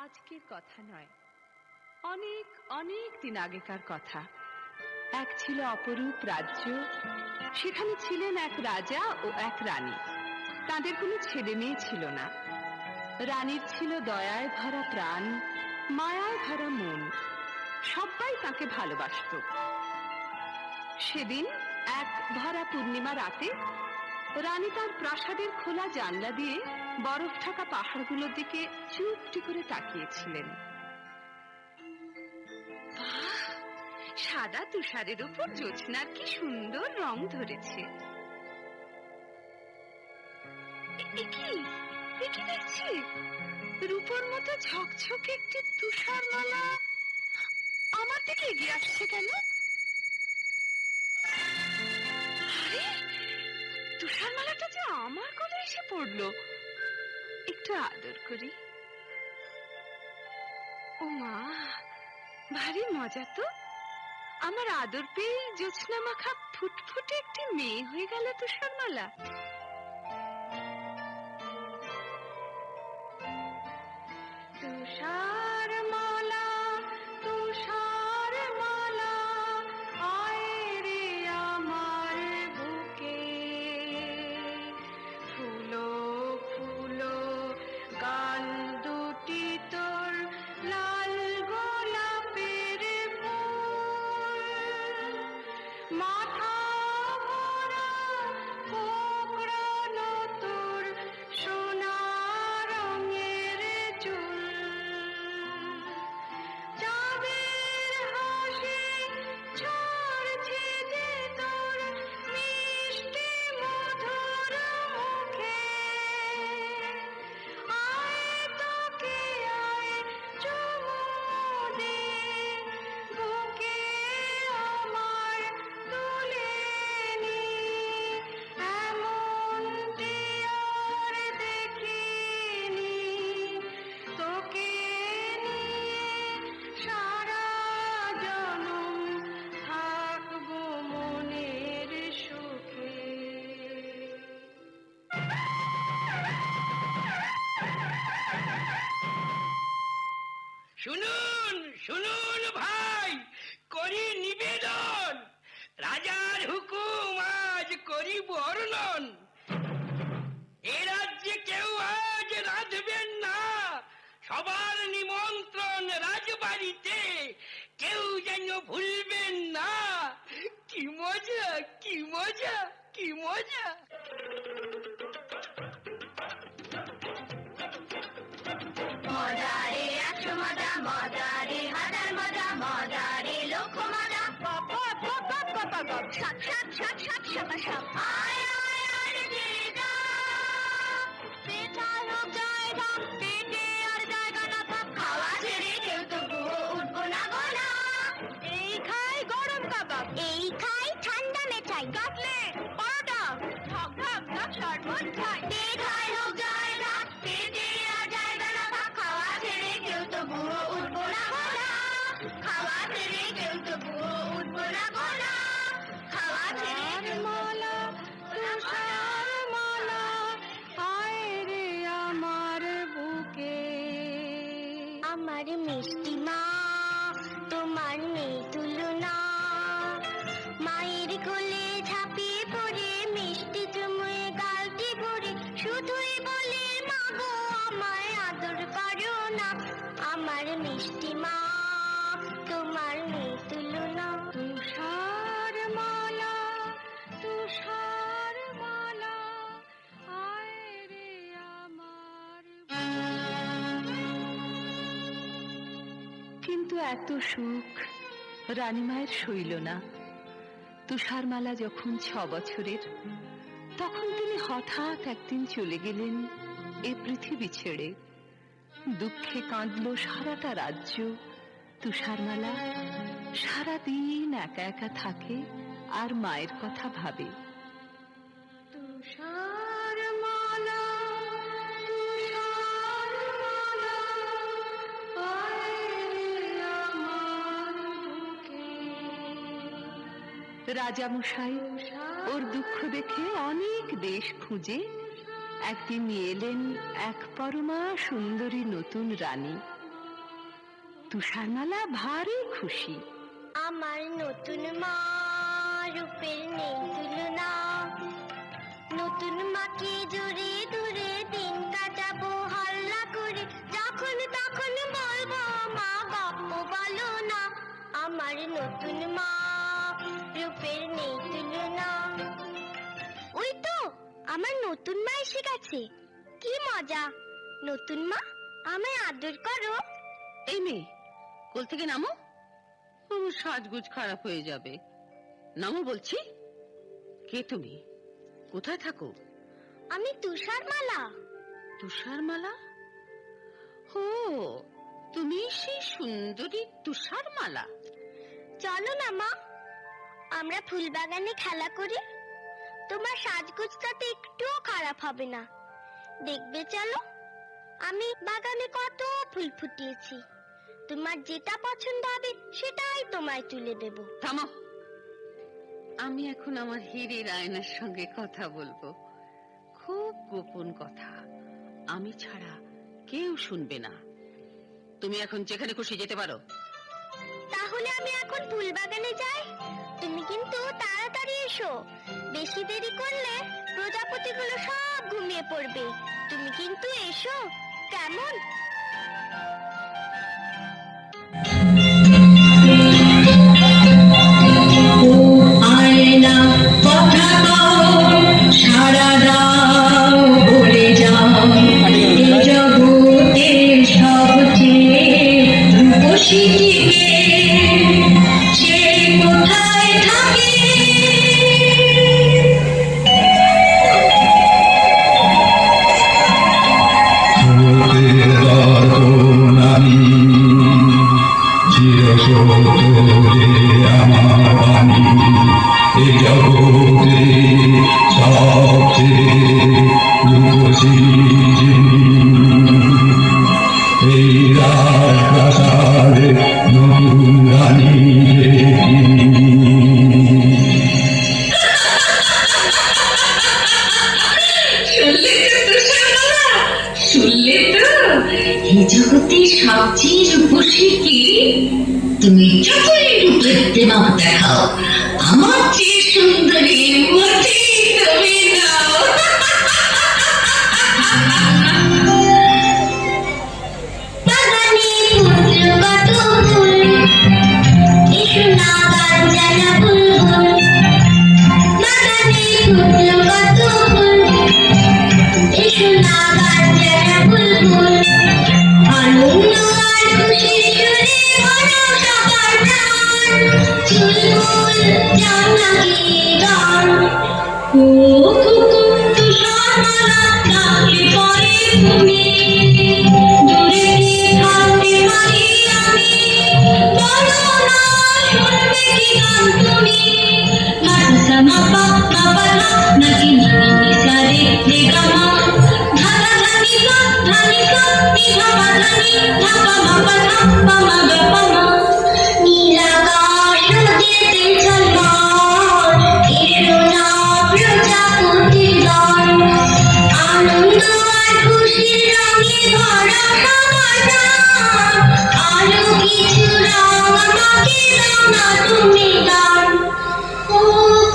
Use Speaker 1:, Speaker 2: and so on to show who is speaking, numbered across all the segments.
Speaker 1: আজকের কথা নয়, অনেক অনেক দিন আগেকার কথা। এক ছিল অপরূপ রাজ্য। সেখানে ছিলেন এক রাজা ও এক রানী। তাদের কোনো ছেলে মেয়ে ছিল না। রানীর ছিল দয়ায় ভরা প্রাণ, মায়ায় ভরা মন। সবাই তাকে ভালোবাসত। সেদিন এক ভরা পূর্ণিমা রাতে রানী তার প্রাসাদের খোলা জানলা দিয়ে বরফ ঢাকা পাহাড়গুলোর দিকে চুপটি করে তাকিয়েছিলেন। সাদা তুষারের উপর জ্যোৎস্নার কি সুন্দর রং ধরেছে। কি দেখছি? রূপোর মতো ঝকঝকে একটি তুষার মালা আমার দিকে এগিয়ে আসছে কেন? তুষার মালাটা যে আমার কোলে এসে পড়লো। একটু আদর করি। ও মা, ভারী মজা তো। আমার আদর পেয়ে জ্যোৎস্না মাখা ফুটফুটে একটি মেয়ে হয়ে গেল তুষার মালা। তুষার মালা, তুষার মালা, আয় রে আমার বুকে। ফুলো ফুলো গাল দুটি তোর, লাল গোলাপের ফুল। মাথা ভরা কোকড়ানো তোর সোনা রঙের চুল। চাঁদের হাসি ঝরছে যে তোর মিষ্টি মধুর মুখে। আয় তোকে আয় চুমু দে, বুকে আমার তুলে নি। এমন দিয়ার দেখিনি, তোকে নিয়ে সারা জনম থাকবো মনের সুখে।
Speaker 2: শুনুন শুনুন ভাই, করি নিবেদন, রাজার হুকুম আজ করি বর্ণন। এ রাজ্যে কেউ আজ রাঁধবেন না, সবার নিমন্ত্রণ রাজবাড়িতে, কেউ যেন ভুলবেন না। কি মজা, কি মজা, কি মজা।
Speaker 3: মজা রে একশো মজা, মজা রে হাজার মজা, মজা রে লক্ষ মজা। সাত সাত সাত সাত সাতা সাত। আয় আয় আয় রে যে যা, পেছায় হোক জায়গা, পেটে আর জায়গা না থাক। খাওয়া ছেড়ে কেউ তবুও উঠবো না গোনা। এই খাই গরম কাবাব, এই খাই ঠান্ডা মেঠাই, কাটলে পরোটা, ঢক ঢক ঢক শরবত খাই। পেছায় হোক জায়গা, পেটে আর জায়গা না থাক। খাওয়া ছেড়ে কেউ তবুও উঠবো না গোনা। খাওয়া ছেড়ে কেউ তবুও উঠবো না গোনা। খাওয়া ছেড়ে কেউ
Speaker 1: মালা, তুষার মালা, আয় রে আমার বুকে।
Speaker 3: আমার মিষ্টি মা, তোমার নেই তুলনা। মায়ের কোলে ঝাঁপিয়ে পড়ে মিষ্টি চুমুয়ে গালটি ভরে শুধুই বলে মা গো আমায় আদর করো না। আমার মিষ্টি মা, তোমার নেই তুলনা।
Speaker 1: তুষার মালা, তুষার মালা, আয় রে আমার। কিন্তু এত সুখ রানীমায়ের সইল না। তুষারমালা যখন 6 বছরের, তখন তিনি হঠাৎ একদিন চলে গেলেন এ পৃথিবী ছেড়ে। দুঃখে কাঁদল সারাটা রাজ্য। তুষারমালা সারাদিন একা একা থাকে আর মায়ের কথা ভাবে। তুষার মালা, তুষার মালা, আয় রে আমার বুকে। রাজামশাই ওর দুঃখ দেখে অনেক দেশ খুঁজে একদিন নিয়ে এলেন এক পরমা সুন্দরী নতুন রানী। তুষারমালা ভারী খুশি।
Speaker 3: আমার নতুন মা রূপের নেই তুলনা, নতুন মাকে জোরে দূরে দিন কাটাবো হাল্লা করে, যখন তখন বলবো মা গপ্প বলো না। আমার নতুন মা রূপের নেই তুলনা। ওই তো আমার নতুন মা এসে গেছে, কি মজা। নতুন মা আমায় আদর করো।
Speaker 1: এই মেয়ে, কোল থেকে নামো, আমার সাজগোজ খারাপ হয়ে যাবে। নামো বলছি। কে তুমি? কোথায় থাকো?
Speaker 3: আমি তুষারমালা।
Speaker 1: তুষারমালা? ও, তুমি সেই সুন্দরী তুষারমালা।
Speaker 3: চলো না মা, আমরা ফুলবাগানে খেলা করি। তোমার সাজগোজটাতে একটুও খারাপ হবে না, দেখবে। চলো, আমি বাগানে কত ফুল ফুটিয়েছি, তোমার যেটা পছন্দ হবে সেটাই তোমায় তুলে দেব।
Speaker 1: থামো, আমি এখন আমার হীরের আয়নার সঙ্গে কথা বলবো, খুব গোপন কথা, আমি ছাড়া কেউ শুনবে না। তুমি এখন যেখানে খুশি যেতে পারো।
Speaker 3: তাহলে আমি এখন ফুলবাগানে যাই, তুমি কিন্তু তাড়াতাড়ি এসো। বেশি দেরি করলে প্রজাপতিগুলো সব ঘুমিয়ে পড়বে। তুমি কিন্তু এসো, কেমন?
Speaker 4: আয়না কথা কও, সারা দাও বলে যাও, এই জগতে সবচেয়ে রূপসী কে, সে কোথায় থাকে? শুনলে তো, এই জগতে সবচেয়ে রূপসী কে? তুমি যতই রূপের দেমাক দেখাও, আমার চেয়ে সুন্দরীর মধ্যে তুমি নাও। বাগানে ফুটল কত ফুল, এসো না গান জানা বুলবুল। বাগানে ফুটল কত ফুল, এসো না গান জানা বুলবুল। আনন্দ আর খুশির সুরে ভরো সবার প্রাণ, চুলবুল যাও না গেয়ে গান। ও কুকু তুষারমালা ডাকলে পরে তুমি, দূরে কি থাকতে পারি আমি, বলো না শুনবে কি গান তুমি। মাসা মাপা মাপা ধা নাকি নিনি নিসা রে রে গা মা, ধাগা ধানি সা ধানি সা নি ধাপা ধানি ধাপা মাপা ধাপা মা গা পা মা। নীলাকাশ যেতে ঝলমল, এসো না প্রজাপতির দল। আনন্দ আর খুশির রঙে ভরা সবার প্রাণ, আরো কিছু রং আমাকে দাও না তুমি দান। ও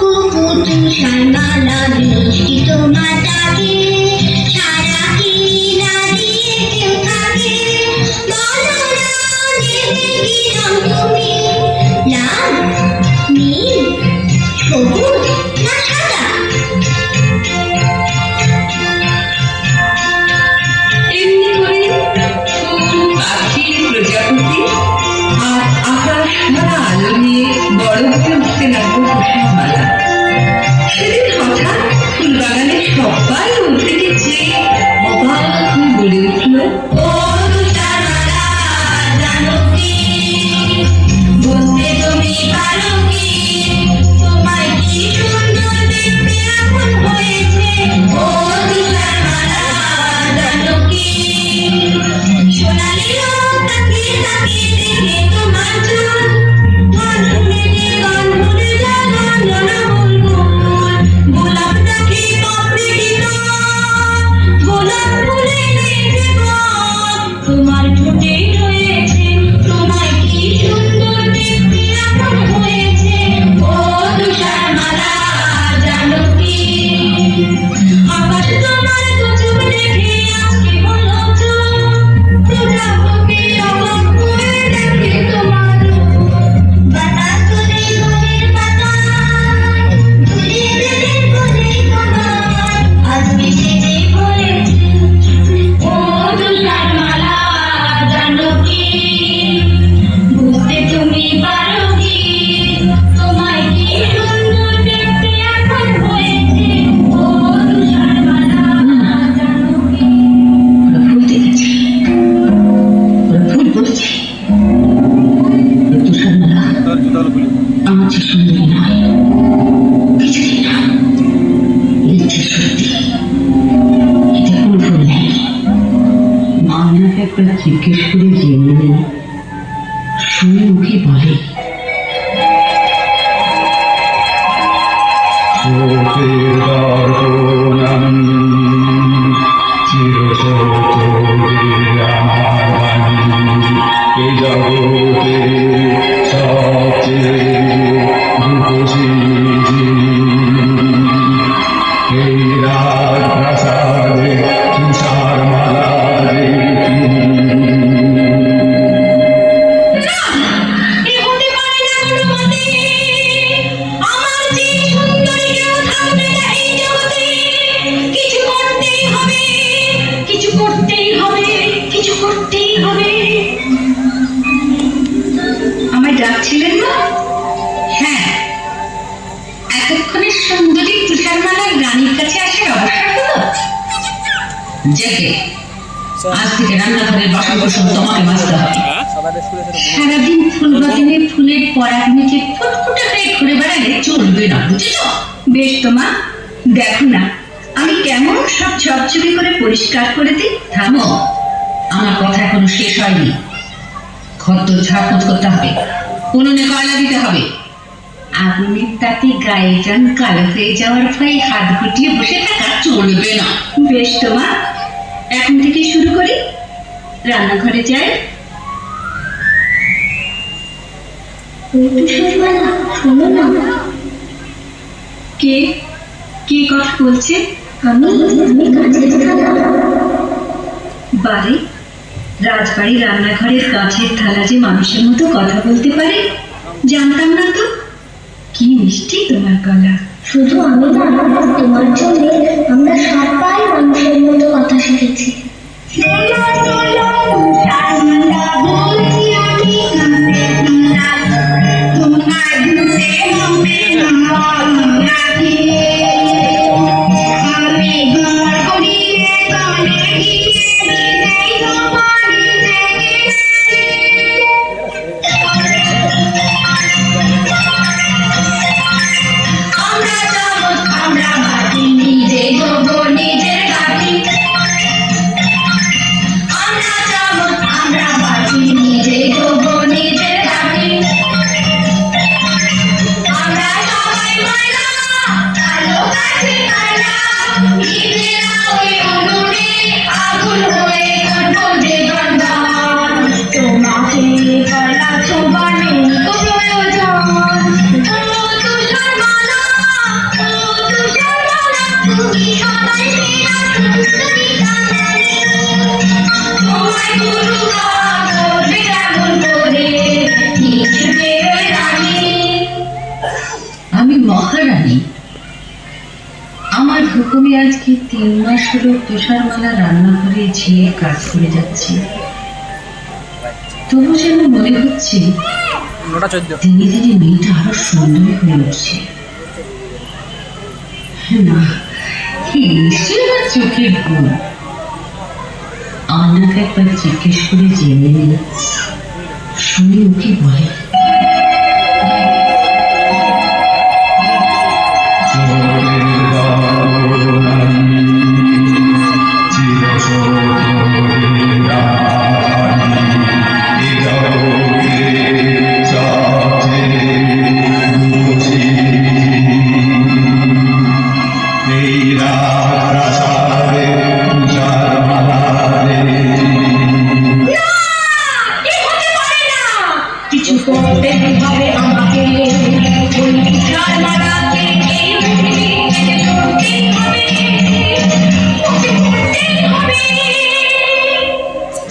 Speaker 4: কুকু তুষারমালা বৃষ্টি তোমার ডাকে, সারা কি না দিয়ে কেউ থাকে, বলো না নেবে কি রং তুমি, লাল নীল সবুজ না সাদা? এমনি করে ফুল পাখি প্রজাপতি আর আকাশ ভরা আলো নিয়ে বড় হয়ে উঠতে লাগলো তুষারমালা। সেদিন হঠাৎ ফুলবাগানের সবাই উঠে গেছে, অবাক হয়ে বলে উঠল, ও তুষারমালা জানো কি, বলতে তুমি পারো কি, তোমায় কি সুন্দর দেখতে এখন হয়েছে। ও তুষারমালা জানো কি, সোনালি রং তাকিয়ে তাকিয়ে দেখে তোমার চুল, গান শুনে যে গান ভুলে যায় গান জানা বুলবুল। গোলাপ দেখে পাপড়ি কি জিজ্ঞেস করে জেনে নেই শুনে মুখে বলে আমায় ডাকছিলেন না? হ্যাঁ, এতক্ষণে সুন্দরী তুষারমালার রানীর কাছে আসার অবসর হলো। যাকে আজ থেকে রান্নাঘরের বাসন কোসন তোমাকে মাজতে হবে। সারাদিন ফুল বাগানে ফুলের পরাগ নিচে ফুটফুটে হয়ে ঘুরে বেড়ালে চলবে না, বুঝেছ? বেশ তোমা, দেখো না আমি কেমন সব ঝকঝকে করে পরিষ্কার করে দিই। থামো, আমার কথা এখনো শেষ হয়নি। খদ্দর ঝাড়পোছ করতে হবে, উনুনে কয়লা দিতে হবে। আগুনের তাতে গায়ে যান কালো হয়ে যাওয়ার ভয়ে হাত গুটিয়ে বসে থাকা চলবে না। বেশ তোমা, এখন থেকে শুরু করি। রান্নাঘরে যাই। শোনো না, কে কে কথা বলছে? আমি কাছের থালা। বাড়ি রাজবাড়ি রান্নাঘরের কাছের থালা যে মানুষের মতো কথা বলতে পারে জানতাম না তো। কি মিষ্টি তোমার গলা।
Speaker 3: শুধু আমি না, তোমার জন্য আমরা সবাই মানুষের মতো কথা শিখেছি।
Speaker 4: আমি মহারানী। আমার হুকুমে আজকে 3 মাস হলো তুষারমালা রান্নাঘরে ঝিয়ে কাজ করে যাচ্ছি। তবু যেন মনে হচ্ছে দিনে দিনে মেয়েটা আরো সুন্দরী হয়ে উঠছে। না, নিশ্চয়ই আমার চোখের গুণ। আন্নাকে একবার জিজ্ঞেস করে জেনে নিই শুনে ওকে বলে কিছু করতে হবে আমাকে।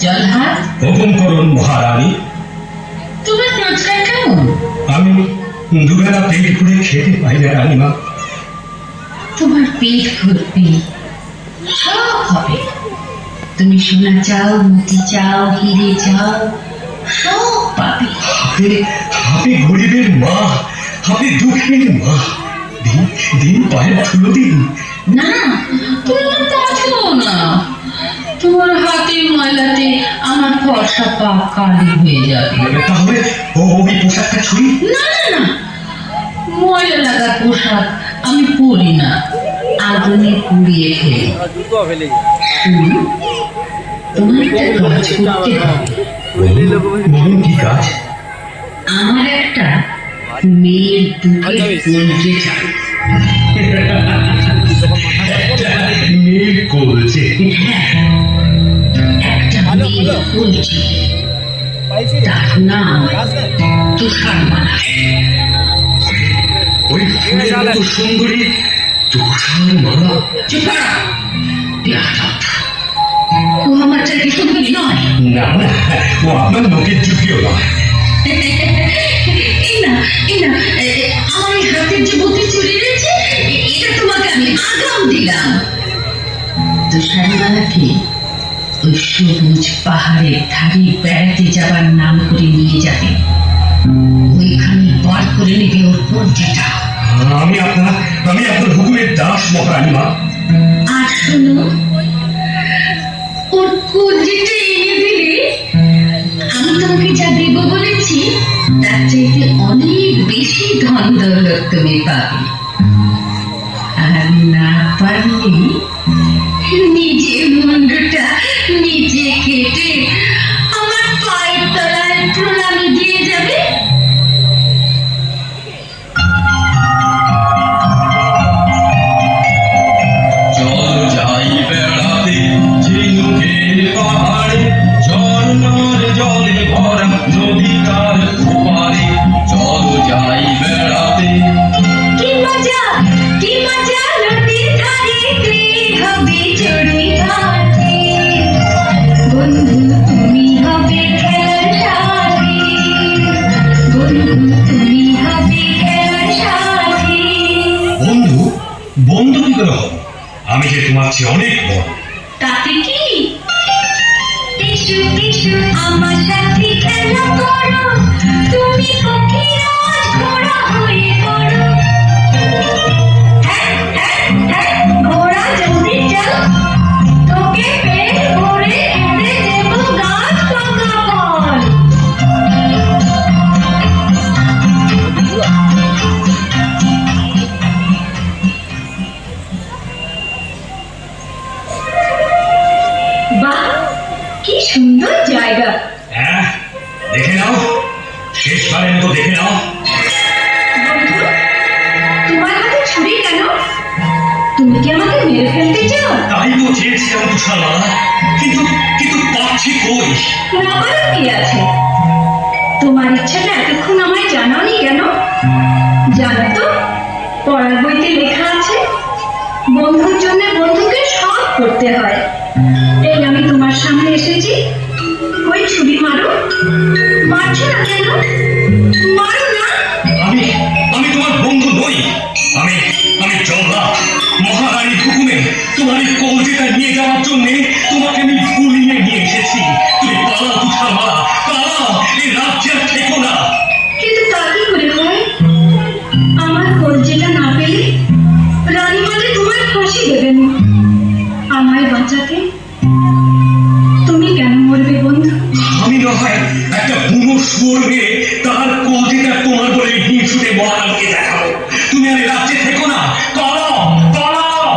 Speaker 4: জলহাট,
Speaker 5: হুকুম করুন মহারানী।
Speaker 4: তোমার রোজগার কেমন?
Speaker 5: আমি দুবেলা পেট ভরে খেতে পাই না রানীমা।
Speaker 4: তোমার পেট ভরবে, সব হবে। তুমি সোনা চাও, মতি চাও, হিরে চাও, সব পাবে।
Speaker 5: আপনি গরিবের মা, আপনি দুঃখের মা। দিন দিন পায়ের ধুলো দিন।
Speaker 4: না, তুমি আমার পাছো না। তোমার হাতে ময়লাতে আমার ফর্সা পা কালি হয়ে যাবে।
Speaker 5: তাহলে ওই পোশাকটা ছুঁই।
Speaker 4: না না না, ময়লা লাগা পোশাক আমি পরি না, আগুনে পুড়িয়ে ফেলি। শুনুন, তোমার একটা কাজ করতে হবে।
Speaker 5: বলুন কি কাজ?
Speaker 4: আমার একটা মেয়ের বুকের কলজে চাই।
Speaker 5: মেয়ের কলজে?
Speaker 4: একটা মেয়ের কলজে, তার নাম তুষারমালা।
Speaker 5: ওই ফুলের মতো সুন্দরী তুষারমালা?
Speaker 4: চুপ করো, বেয়াদব। ও আমার চাইতে সুন্দরী নয়।
Speaker 5: না না, ও আপনার লোকের যুগীয় নয়।
Speaker 4: এই না, আমার এই হাতের যে বুদ্ধি চুরি রয়েছে, এটা তোমাকে আমি আগাম দিলাম। তুষারমালাকে ওই সবুজ পাহাড়ের ধারে বেড়াতে যাবার নাম করে নিয়ে যাবে। ওইখানে বার করে নেবে ওর কলজেটা।
Speaker 5: আমি আপনার হুকুমের দাস মহারানী মা।
Speaker 4: আর শোনো, ওর কলজেটা এনে দিলে আমি তোমাকে যা দেব বলেছি তার চাইতে অনেক বেশি ধন দৌলত তুমি পাবে। আর না পারলে নিজের মুন্ডটা নিজে কেটে আমার পায়ের তলায় প্রণামী দিয়ে যাবে।
Speaker 5: চল যাই বেড়াতে ঝিনুকের পাহাড়ে, ঝর্ণার জলে ভরা নদী তার ওপারে। চল যাই বেড়াতে।
Speaker 4: কি মজা নদীর ধারেতে হবে চড়ুই ভাতি। বন্ধু তুমি হবে খেলার সাথী, বন্ধু তুমি হবে খেলার সাথী।
Speaker 5: বন্ধু? বন্ধু কি করে হব? আমি যে তোমার চেয়ে অনেক বড়।
Speaker 4: তাতে কি? এসো আমার সাথে খেলা করো, তুমি পক্ষীরাজ ঘোড়া হয়ে পড়ো। হ্যাঁ, ঘোড়া জলদি চল, তোকে পেট ভরে খেতে দেব গাছ পাকা ফল। বাহ, কি সুন্দর জায়গা।
Speaker 5: হ্যাঁ, দেখে নাও, শেষবারের মতো দেখে নাও।
Speaker 4: বন্ধু, তোমার হাতে ছুরি কেন? তুমি কি আমাকে মেরে ফেলতে চাও?
Speaker 5: তাই তো চেয়েছিলাম তুষারমালা, কিন্তু পাচ্ছি কই?
Speaker 4: না করার কি আছে? তোমার ইচ্ছাটা এতক্ষণ আমায় জানাওনি কেন? জানো তো, পড়ার বইতে লেখা আছে বন্ধুর জন্য বন্ধুকে সব করতে হয়। এই আমি তোমার সামনে এসেছি, ওই ছুরি মারো। মারছো না কেন? মারো না।
Speaker 5: আমি তোমার বন্ধু নই। আমি জল্লাদ, মহারানীর হুকুমে তোমার এই কলজেটা নিয়ে যাওয়ার জন্য তোমাকে আমি ভুলিয়ে নিয়ে এসেছি। তুমি পালাও তুষারমালা, পালাও, এই রাজ্যে আর থেকো না।
Speaker 4: কিন্তু তা কি করে হয়? আমার কলজেটা না পেলে রানীমালে তোমায় ফাঁসি দেবেন। আমায় বাঁচাতে তুমি কেন মরবে বন্ধু?
Speaker 5: আমি না হয় একটা বুনো শুয়োর হয়ে তার কলজেটা তোমার বলে হিংসুটে মহারানীকে দেখাবো। তুমি আর এই রাজ্যে থেকো না, পালাও, পালাও।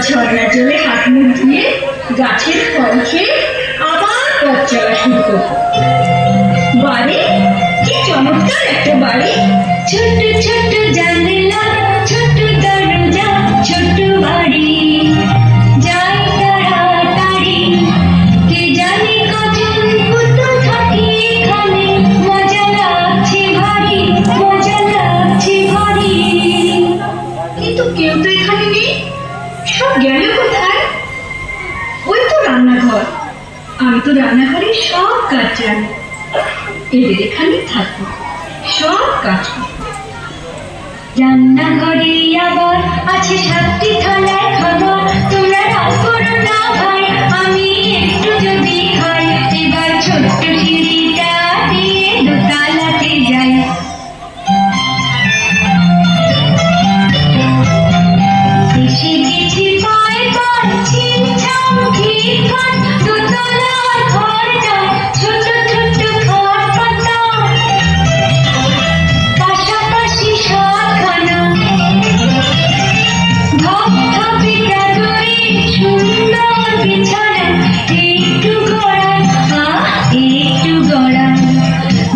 Speaker 3: ঝর্ণা জলে হাত মুখ ধুয়ে গাছের ফল খেয়ে আবার পথ চলা শুরু করবো। বাড়ি কি চমৎকার একটা বাড়ি! ছোট্ট ছোট্ট জানলা, ছোট্ট দরজা, ছোট্ট বাড়ি, যাই তাড়াতাড়ি। কে জানে কজন পুতুল থাকে এখানে, মজা লাগছে ভারী, মজা লাগছে ভারী। কিন্তু কেউ তো এখানে নেই, সব গেল কোথায়? ওই তো রান্নাঘর, আমি তো রান্নাঘরে সব কাজ জানি। এদের এখানে থাকবো, সব কাজ করবো। রান্নাঘরে আবার আছে 7টি থালায় খাবার, তোমরা রাগ করো না ভাই, আমি একটু যদি খাই। এবার ছোট্ট সিঁড়িটা দিয়ে দোতলাতে যাই। এসে গেছি পায়ে পায়ে, ছিমছাম খিটখাট, দোতলার ঘরটা ছোট ছোট খাট পাতা, পাশাপাশি 7খানা ধপধপে চাদরে সুন্দর বিছানা। একটু গড়ায়, একটু গড়ায়,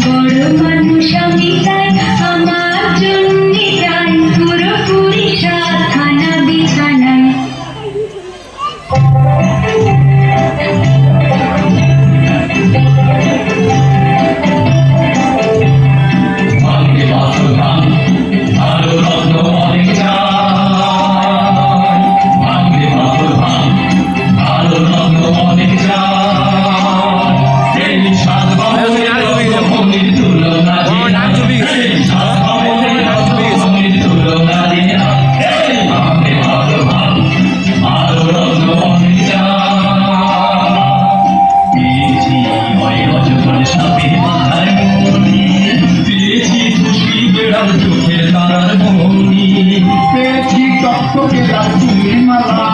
Speaker 3: বড় মানুষ আমি তাই, আমার জন্যে প্রায় পুরোপুরি 7খানা বিছানায়।
Speaker 5: ভাঙে বাঁধো ভাঙ, ভালো রত্ন অনেক চাই। ভাঙে বাঁধো ভাঙ, ভালো রত্ন অনেক চাই। এই সাত বাহনের রত্নমণির তুলনা দিই না। এই সাত বাহনের রত্নমণির তুলনা দিই না। এই ভাঙে বাঁধো ভাঙ, ভালো রত্ন অনেক চাই। পেয়েছি ওই অজগর সাপের মাথায় মণি, পেয়েছি খুশি বেড়াল চোখের তারার মণি,
Speaker 6: পেয়েছি টকটকে লাল চুড়ির মালা,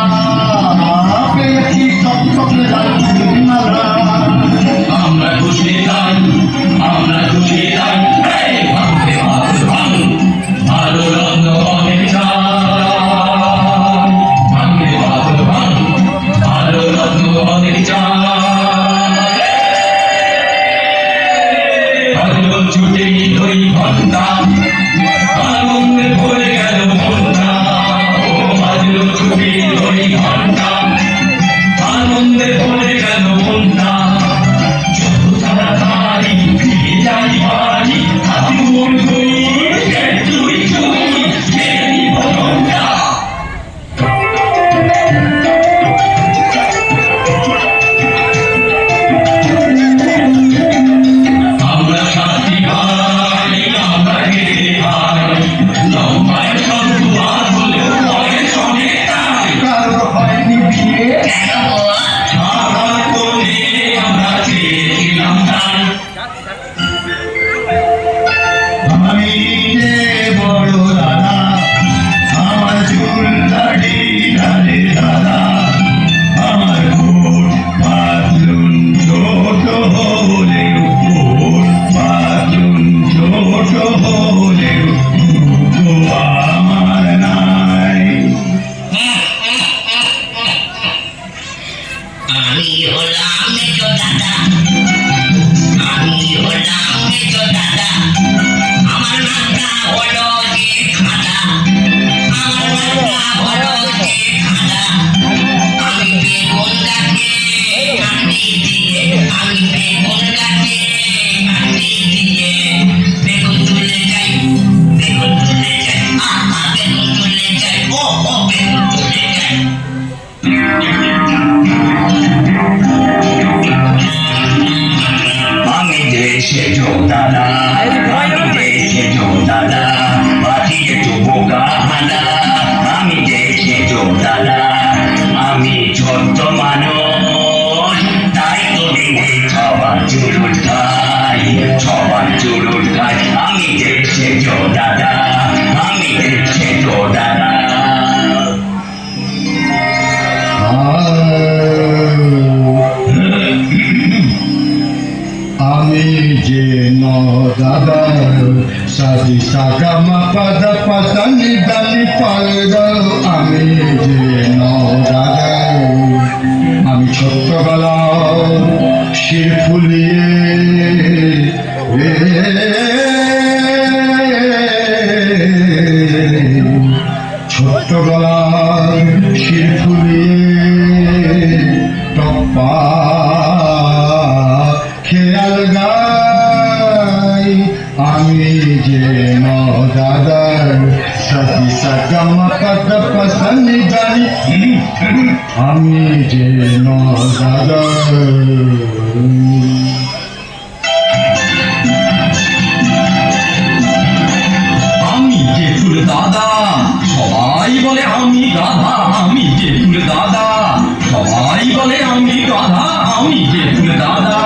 Speaker 6: পেয়েছি টকটকে লাল চুড়ির মালা।
Speaker 5: আমরা খুশি তাই, আমরা খুশি তাই। এই ভাঙতে ভাঙতে ভাঙ, ভালো রত্ন অনেক চাই। ভাঙতে ভাঙতে ভাঙ, ভালো রত্ন অনেক চাই। ভালো ছুটে 2 ঘন্টা, আনন্দে ভরে গেল মনটা। ও ভালো ছুটে 2 ঘন্টা, আনন্দে ভরে গেল মনটা। যত তাড়াতাড়ি ফিরে যাই বাড়ি, হাতে মোর ঘড়ি, চুই চুই খেয়ে নিব মনটা। আমরা 7টি ভাই, আমরা হেরে ভাই, লম্বায় সব আর হলেও পরে সঙ্গে তাই।
Speaker 6: কারো হয়নি বিয়ে,
Speaker 5: আমার কোণে আমরা চেয়েছিলাম তাই।
Speaker 6: আমি যে বড় দাদা, আমার চুল দাড়ি ঢালে দাদা, আমার কোট পাতলুন ছোট হলেও, কোট পাতলুন ছোট হলেও দুটো আমার নাই।
Speaker 2: আমি হলাম মেজো দাদা, আমি হলাম মেজো দাদা। আমার নামটা হলো যে খাদা, আমার নামটা হলো যে খাদা। আমি বেগুন গাছে কান্দি দিয়ে, আমি বেগুন গাছে কান্দি দিয়ে বেগুন তুলে যাই, বেগুন তুলে যাই, বেগুন তুলে যাই, ও বেগুন তুলে যাই।
Speaker 5: আমি দেশে যো দাদা, আমি দেশে যো দাদা, পাঠিয়ে তো বোকা হানা। আমি দেশে যো দাদা, আমি ছোট্ট মানুষ, তাই তো ভেঙে খাওয়া চুরুট।
Speaker 6: আমি যে ন দাদা সাদি সাগা মা পদ পতনি দানি পালগ আমি যে ন দাদা আমি ছোট্টবেলা শির ফুলিয়ে ছোট্টবেলার শির ফুলিয়ে টপ্পা খেয়াল গাই আমি যে ন দাদার সাথী সাগমা পদ পসনি জানি আমি যে ন দাদার
Speaker 5: আমি জেঠুর দাদা সবাই বলে আমি গাধা আমি জেঠুর দাদা সবাই বলে আমি গাধা আমি জেঠুর দাদা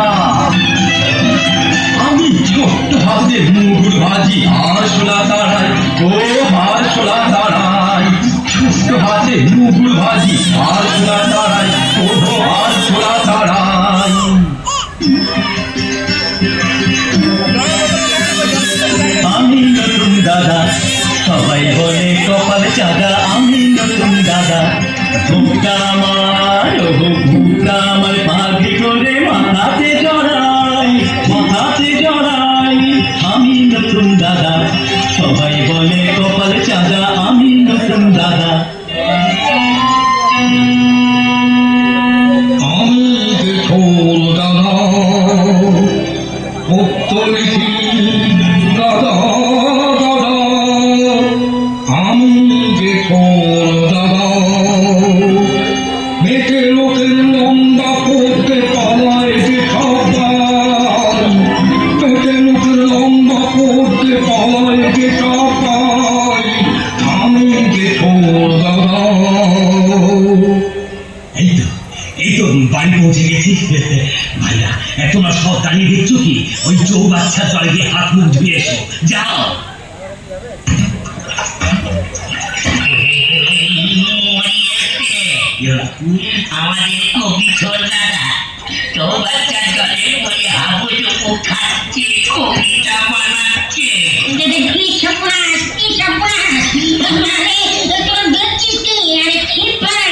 Speaker 5: আমি ছোট্ট হাতে মুগুর ভাজি আর শোলা দাঁড়াই ও আর শোলা দাঁড়াই ছোট্ট হাতে মুগুর ভাজি আর শোলা দাঁড়াই ও আর শোলা দাঁড়াই আমি নতুন দাদা সবাই বলে কপাল চাঁদা আমি নতুন দাদা ভুকটা আমার ও ভুকটা আমার পাখি করে মাথাতে জড়াই আমি নতুন দাদা সবাই বলে কপাল চাঁদা আমি নতুন দাদা
Speaker 6: আমি যে ছোট দাদা উত্তরী দাদা দাদা আমি যে ছোট দাদা মেটে লোকের লম্বা করতে পালায় যে খাবার মেটে লোকের লম্বা করতে পালায় যে খাবার আমি যে ছোট দাদা
Speaker 5: এই তো বাড়ি পৌঁছে গেছি ভাইয়া তোমরা সব দাঁড়িয়ে দেখছো কি ওই চৌবাচ্চা জলে দিয়ে হাত মুখ ধুয়ে এসো যাও
Speaker 2: আমাদের কবি দাদা চৌবাচ্চার জলে ওই হাবুডুবু খাচ্ছে কবিতা বানাচ্ছে
Speaker 3: কি সর্বনাশ কি সর্বনাশ আরে তোর দেখছিস কি আরে ছিপার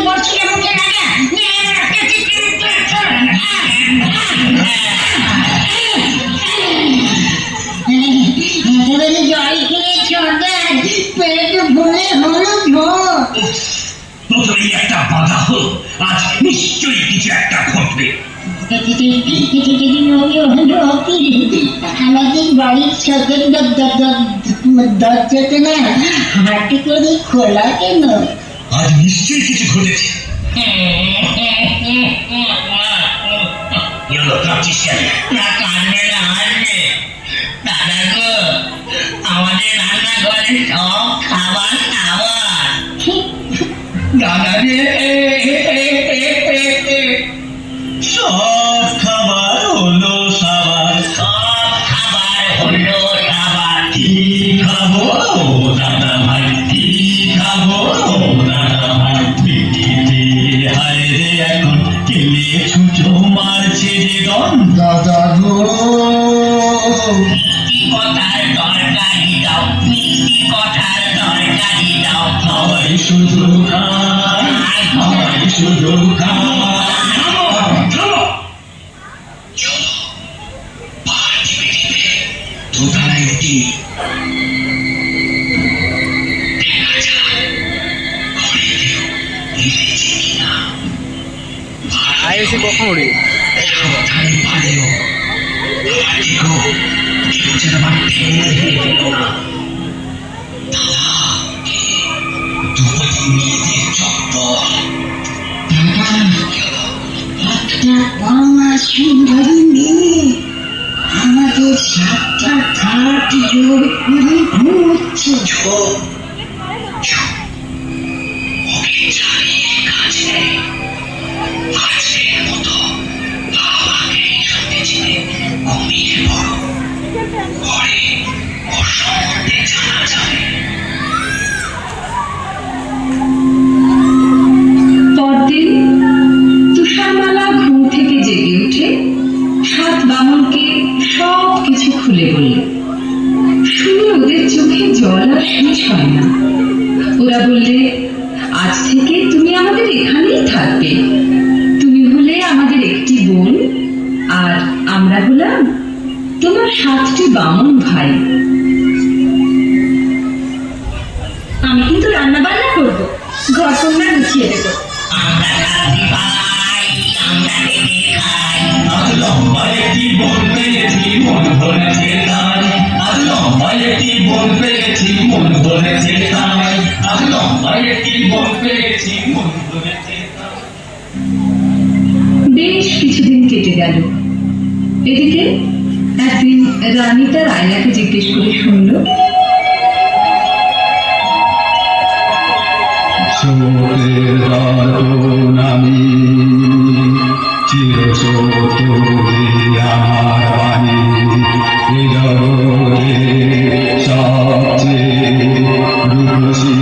Speaker 3: বলছি মুখে লাগা জল খেয়ে চর্দার পেট ভরে হলো ভোট
Speaker 5: প্রথমেই একটা বাধা হলো আজ নিশ্চয়ই কিছু একটা ঘটবে
Speaker 3: আমাদের বাড়ির ছাদের দরজাতে না হাঁটি করে খোলা কেন?
Speaker 5: আজ নিশ্চয়ই কিছু ঘটেছে কাঁদছিস কেন
Speaker 2: না কাঁদবে না হাসবে দাদা গো আমাদের রান্নাঘরে সব খাবার খাবার
Speaker 5: দাদা রে সব খাবার হলো সাবার
Speaker 2: সব খাবার হলো খাবার
Speaker 5: কি খাবো দাদা ভাই কি খাবো দাদা ভাই পিটিতে হায় রে এখন কেলে ছুটো মারছে রে দন
Speaker 6: দাদা গো
Speaker 2: মিষ্টি কথার তরকারি দাও মিষ্টি কথার তরকারি দাও
Speaker 5: সবাই শুধু খায় সবাই শুধু খায় দোতলায় উঠি দেখা যাক ঘরে কেউ এসেছে কিনা
Speaker 7: আইএসি কখন উড়ি
Speaker 5: সাবধানে পারেও আবার দেখো কেউ যেন আবার ফেলে ফেল না দাদা দুপাটি মেয়েদের চত্বর
Speaker 3: একটা কমা সুন্দরী মেয়ে আমাদের সাতটা ঘাট জোর করে ঘুমোচ্ছে
Speaker 5: ওকে ছাড়িয়ে কাছে আজকের মতো বাবাকে সঙ্গে ছেড়ে ঘুমিয়ে পড়ো ঘরে ওর সম্বন্ধে জানা যাবে
Speaker 4: পরদিন তুষারমালা ঘুম থেকে জেগে থাকবে। তুমি হলে আমাদের একটি বোন, আর আমরা হলাম তোমার 7টি বামন ভাই। আমি কিন্তু রান্না বান্না করবো, ঘর কন্যা গুছিয়ে দেবো।
Speaker 2: আমরা খাসি পালাই, আমরা কেটে খাই।
Speaker 5: আজ লম্বা একটি বোন পেয়েছি, মন ভরেছে তাই। আজ লম্বা একটি বোন পেয়েছি, মন ভরেছে তাই। আজ লম্বা একটি বোন পেয়েছি, মন ভরেছে তাই।
Speaker 4: বেশ কিছুদিন কেটে গেল। এদিকে একদিন রানী তার আয়নাকে জিজ্ঞেস করে শুনল,
Speaker 6: শোকের দারুণ আমি, চিরসতী আমার বাণী, হৃদয়ে সবচেয়ে রূপসী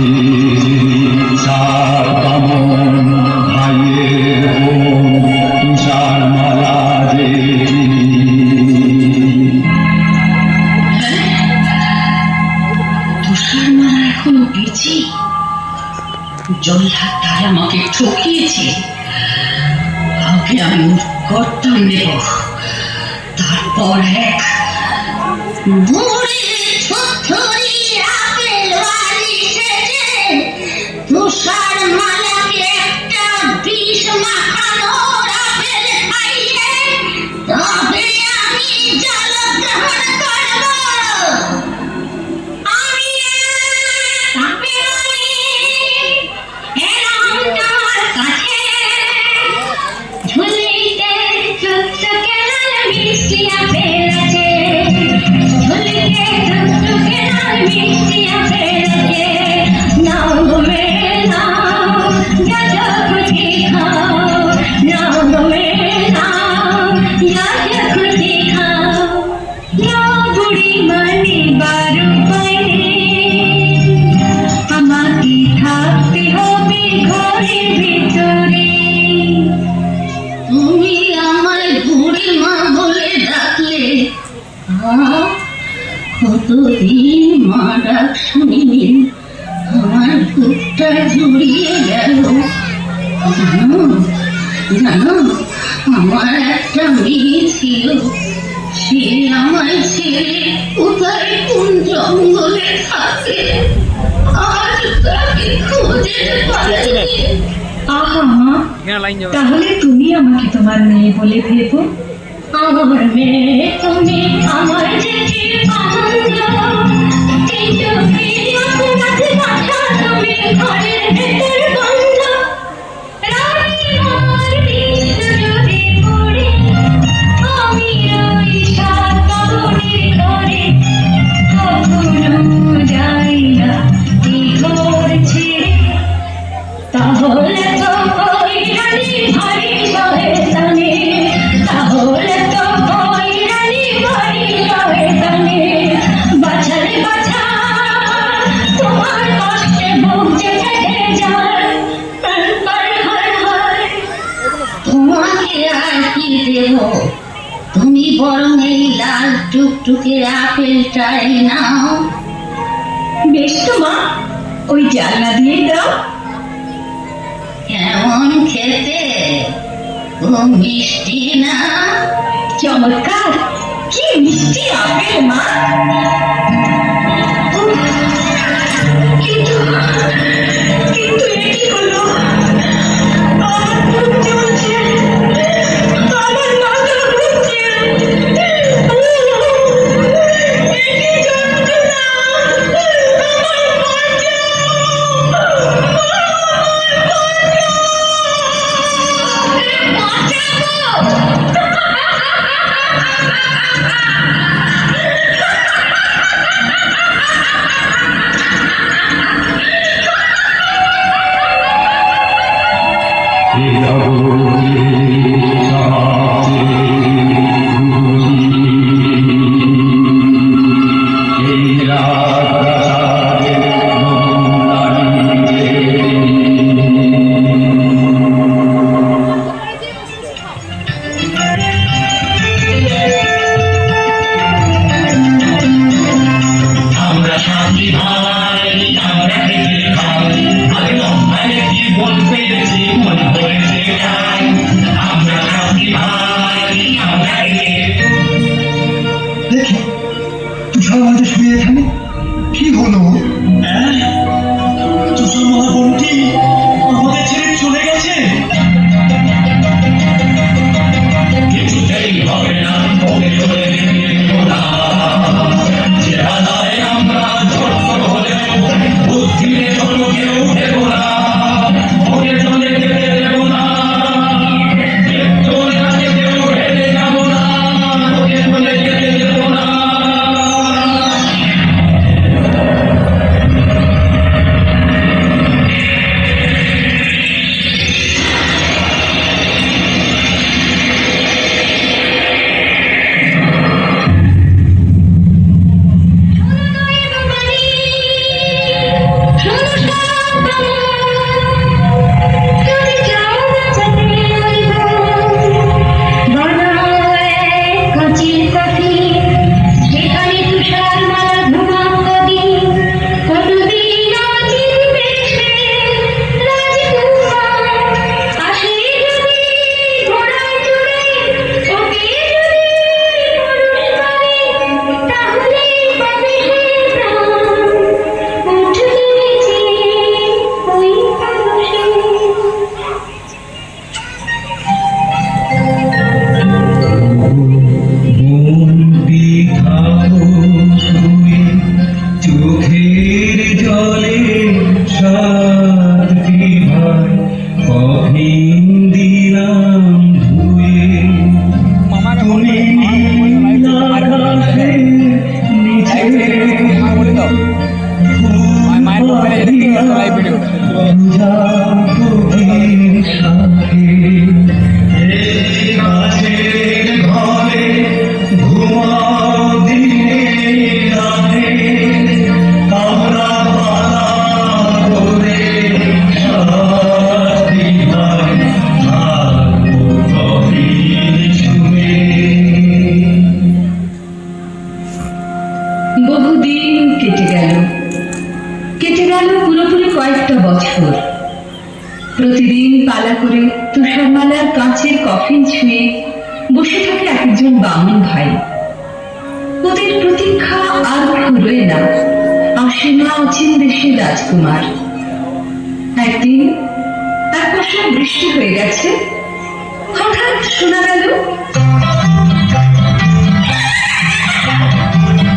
Speaker 6: সাত বামন ভাইয়ের বোন তুষার মালা যে
Speaker 4: তুষারমালা এখনো বেঁচে? জল্লাদ তাই আমাকে ঠকিয়েছে। আগে আমি করতাম নেব, তারপর এক
Speaker 3: বুড়ি থুথুরি আপেল বাড়ি সেজে তুষার মালাকে একটা বিষ মাখানো আপেল খাইয়ে তবে আমি জলগ্রহণ করব। আমি এলাম তোমার কাছে, ঝুলিতে চুপচুকে লাল মিষ্টি আপেল আছে, ঝুলিতে চুপচুকে লাল মিষ্টি আপেল আছে। নাও গো মেরে নাও, যা যা খুশি খাও, নাও গো মেরে নাও, যা যা খুশি খাও। নাও বুড়ি মানি বারো পাইনে, আমাকে থাকতে হবে ঘরের ভিতরে। তুমি আমায় বুড়ি মা বলে ডাকলে, কতদিন মা ডাক শুনিনি, আমার বুকটা জুড়িয়ে গেল। জানো জানো, আমার একটা মেয়ে ছিল, সে আমায় ছেড়ে কোথায় কোন জঙ্গলে থাকে, আজ তাকে খুঁজে পাইনি।
Speaker 4: আহা মা, তাহলে তুমি আমাকে তোমার মেয়ে বলে ভেবো।
Speaker 3: আমার মেয়ে তুমি, আমার যেটি আনন্দ, এই চোখে আপনার কথা তুমি ঘরের ভেতর বন্ধ। রানী আমার বিষ যদি পড়ে, আমি ওই সাত বামনের ঘরে কখনো যাই না এই ঘর ছেড়ে। তাহলে তো ওই রানী ভারী শয়তানে, তাহলে তো ওই রানী ভারী শয়তানে। বাছারে বাছা, তোমার কষ্টে বুক যে ফেটে যায়, তোমাকে আর কি দেব, তুমি বরং এই লাল টুকটুকে আপেলটাই নাও।
Speaker 4: বেশ তো মা, ওই জানলা দিয়ে দাও।
Speaker 3: কেমন খেতে, ও মিষ্টি না?
Speaker 4: চমৎকার, কি মিষ্টি আপেল মা। উফ, কিন্তু কিন্তু এ কি হলো? আমার বুক জ্বলছে, আমার মাথা ঘুরছে, এ কি যন্ত্রণা! আমার
Speaker 3: বাঁচাও!
Speaker 4: কাঁচের কফিন ছুঁয়ে বসে থাকে একজন বামুন ভাই। ওদের প্রতীক্ষা আর ফুরোয় না, আসে না অচিন দেশের রাজকুমার। একদিন এক বছর বৃষ্টি হয়ে গেছে, হঠাৎ শোনা গেল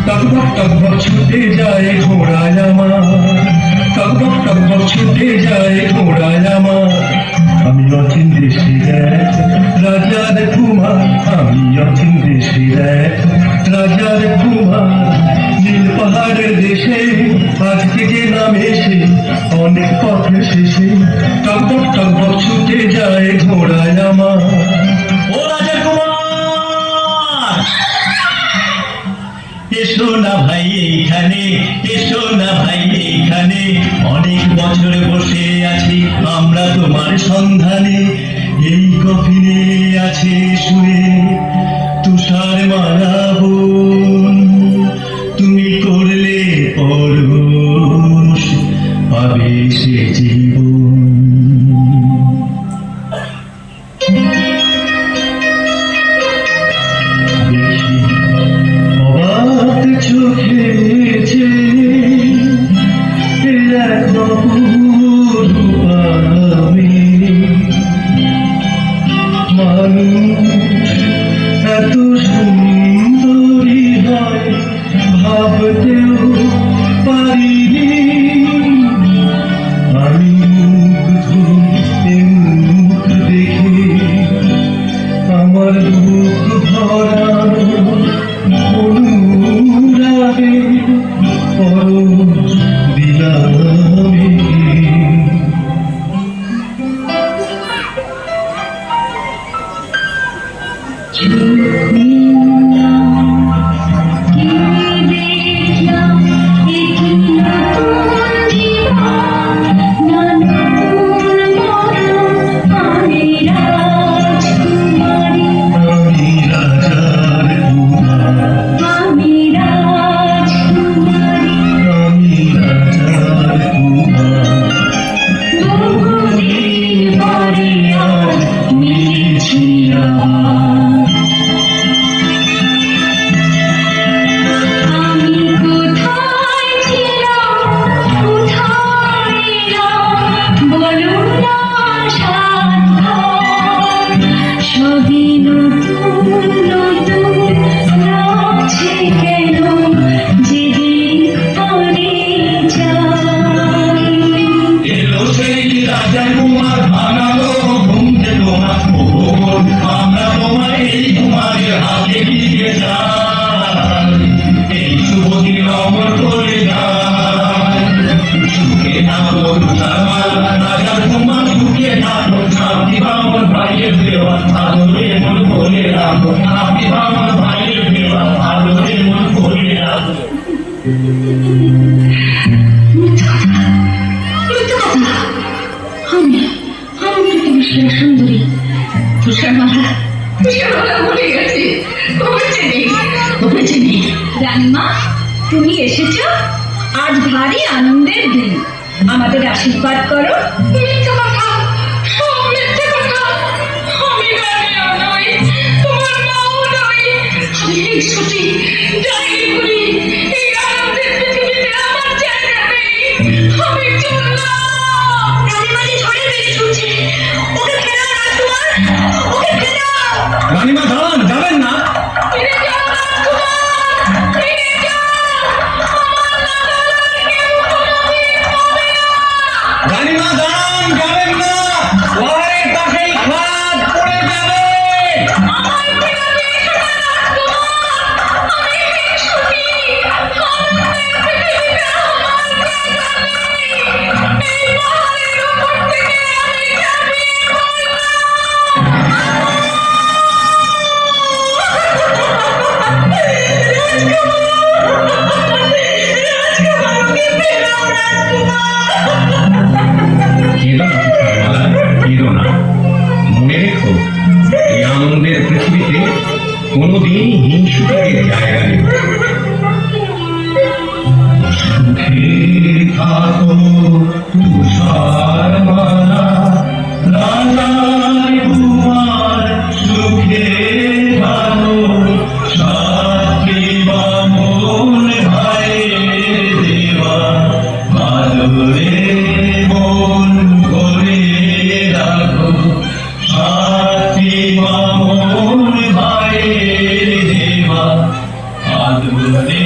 Speaker 6: টকবক টকবক ছুটে যায় ঘোড়ায় আমার, টকবক টকবক ছুটে যায় ঘোড়ায় আমার। আমি অচিন দেশের এক রাজার কুমার, আমি অচিন দেশের এক রাজার কুমার। নীল পাহাড়ের দেশে আজকে গেলাম এসে, অনেক পথের শেষে টকবক টকবক ছুটে যায় ঘোড়ায় আমার।
Speaker 5: ও রাজকুমার, এসো না ভাই এইখানে, এসো না ভাই এইখানে। অনেক বছর বসে আছি আমরা তোমার সন্ধানে। এই কফিনে আছে শুয়ে তুষার মালা বোন, তুমি করলে পরশ পাবে সে জীবন। অবাক চোখে মানুষ এত সুন্দরী হয় ভাবতেও পারিনি। আমি মুগ্ধ এ মুখ দেখে, আমার বুক ভরা অনুরাগে পরশ দিলাম একে।
Speaker 4: সুন্দরী তুষারমালা, তুষারমালা ভুলে গেছি। রানীমা, তুমি এসেছো, আজ ভারী আনন্দের দিন, আমাদের আশীর্বাদ করো। মিথ্যা কথা, সব মিথ্যা কথা। আমি রানীও নই, তোমার মাও নই, আমি এই সতী ডাইনি বুড়ি। এই আনন্দের পৃথিবীতে আমার জায়গা নেই, আমি চললাম। রানীমা যে ঝড়ে বেরিয়ে ছুটছে, ওকে ফেরাও রাজকুমার, ওকে ফেরাও।
Speaker 5: রানীমা দাঁড়ান, যাবেন না।
Speaker 4: ফিরে যাও রাজকুমার, ফিরে যাও। আমার লাগার কেউ কোনোদিন পাবে না।
Speaker 5: রানীমা দাঁড়ান, যাবেন না। পাহাড়ের পাশেই খাদ পড়ে যাবে।
Speaker 4: আমার ফেরাতে এসো না রাজকুমার, আমি সুখী। আনন্দের পৃথিবীতে আমার জায়গা নেই। এই পাহাড়ের উপর থেকে আমি ঝাঁপিয়ে পড়লাম।
Speaker 5: কেঁদো না, মনে রেখো, এই আনন্দের পৃথিবীতে কোনোদিন হিংসুকের জায়গা নেই। সুখে থাকো তুষার মালা, রাজার কুমার।
Speaker 6: আদরে